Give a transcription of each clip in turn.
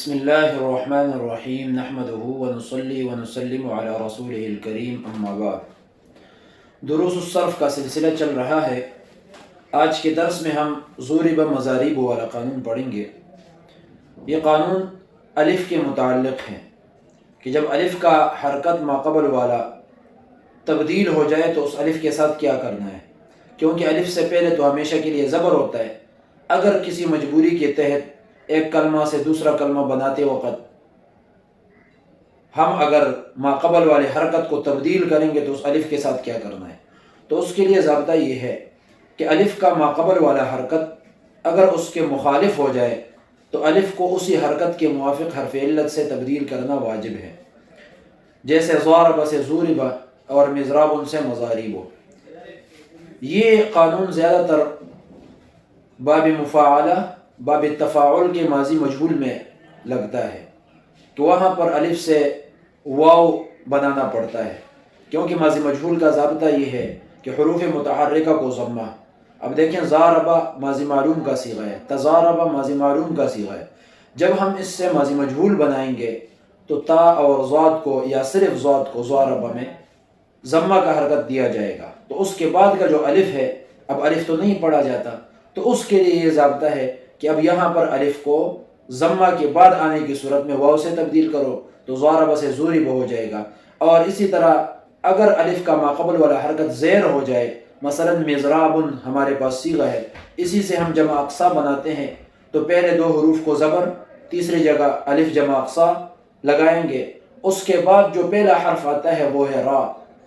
بسم اللہ الرحمن الرحیم نحمدہ ونصلی ونسلم علی رسولہ الکریم اما بعد۔ دروس الصرف کا سلسلہ چل رہا ہے۔ آج کے درس میں ہم ضرب مضارب والا قانون پڑھیں گے۔ یہ قانون الف کے متعلق ہے کہ جب الف کا حرکت ماقبل والا تبدیل ہو جائے تو اس الف کے ساتھ کیا کرنا ہے، کیونکہ الف سے پہلے تو ہمیشہ کے لیے زبر ہوتا ہے۔ اگر کسی مجبوری کے تحت ایک کلمہ سے دوسرا کلمہ بناتے وقت ہم اگر ماقبل والے حرکت کو تبدیل کریں گے تو اس الف کے ساتھ کیا کرنا ہے، تو اس کے لیے ضابطہ یہ ہے کہ الف کا ماقبل والا حرکت اگر اس کے مخالف ہو جائے تو الف کو اسی حرکت کے موافق حرف علت سے تبدیل کرنا واجب ہے، جیسے ضارب سے ضورب اور مضراب سے مضارب۔ یہ قانون زیادہ تر باب مفاعلہ، باب تفاعل کے ماضی مجہول میں لگتا ہے، تو وہاں پر الف سے واو بنانا پڑتا ہے، کیونکہ ماضی مجہول کا ضابطہ یہ ہے کہ حروف متحرکہ کو ضمہ۔ اب دیکھیں ضاربہ ماضی معلوم کا صیغہ ہے، تضاربہ ماضی معلوم کا صیغہ ہے۔ جب ہم اس سے ماضی مجہول بنائیں گے تو تا اور ضاد کو یا صرف ضاد کو ضاربہ میں ضمہ کا حرکت دیا جائے گا، تو اس کے بعد کا جو الف ہے، اب الف تو نہیں پڑھا جاتا، تو اس کے لیے یہ ضابطہ ہے کہ اب یہاں پر الف کو ضمہ کے بعد آنے کی صورت میں واو سے تبدیل کرو تو ضارب سے ضورب ہو جائے گا۔ اور اسی طرح اگر الف کا ماقبل والا حرکت زیر ہو جائے، مثلا مضراب ہمارے پاس صیغہ ہے، اسی سے ہم جمع اقصا بناتے ہیں، تو پہلے دو حروف کو زبر، تیسری جگہ الف جمع اقصا لگائیں گے، اس کے بعد جو پہلا حرف آتا ہے وہ ہے را،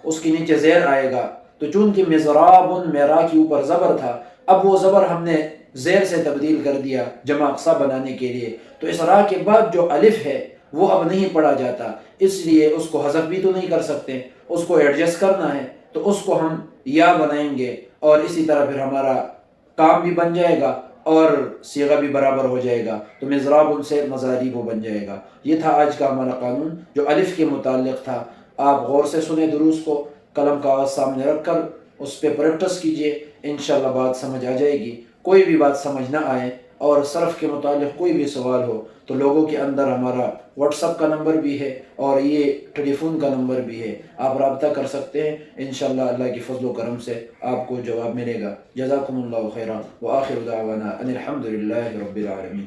اس کے نیچے زیر آئے گا، تو چونکہ مضراب میں را کے اوپر زبر تھا، اب وہ زبر ہم نے زیر سے تبدیل کر دیا جمع اقصا بنانے کے لیے، تو اس را کے بعد جو الف ہے وہ اب نہیں پڑھا جاتا، اس لیے اس کو حذف بھی تو نہیں کر سکتے، اس کو ایڈجسٹ کرنا ہے، تو اس کو ہم یا بنائیں گے، اور اسی طرح پھر ہمارا کام بھی بن جائے گا اور صیغہ بھی برابر ہو جائے گا، تو مضراب سے مضارب بن جائے گا۔ یہ تھا آج کا ہمارا قانون جو الف کے متعلق تھا۔ آپ غور سے سنیں دروس کو، قلم کاغذ سامنے رکھ کر اس پہ پریکٹس کیجئے، انشاءاللہ بات سمجھ آ جائے گی۔ کوئی بھی بات سمجھ نہ آئے اور صرف کے متعلق کوئی بھی سوال ہو تو لوگوں کے اندر ہمارا واٹس ایپ کا نمبر بھی ہے اور یہ ٹیلی فون کا نمبر بھی ہے، آپ رابطہ کر سکتے ہیں، انشاءاللہ اللہ کی فضل و کرم سے آپ کو جواب ملے گا۔ جزاکم اللہ خیرا وآخر دعوانا ان الحمد للہ رب العالمین۔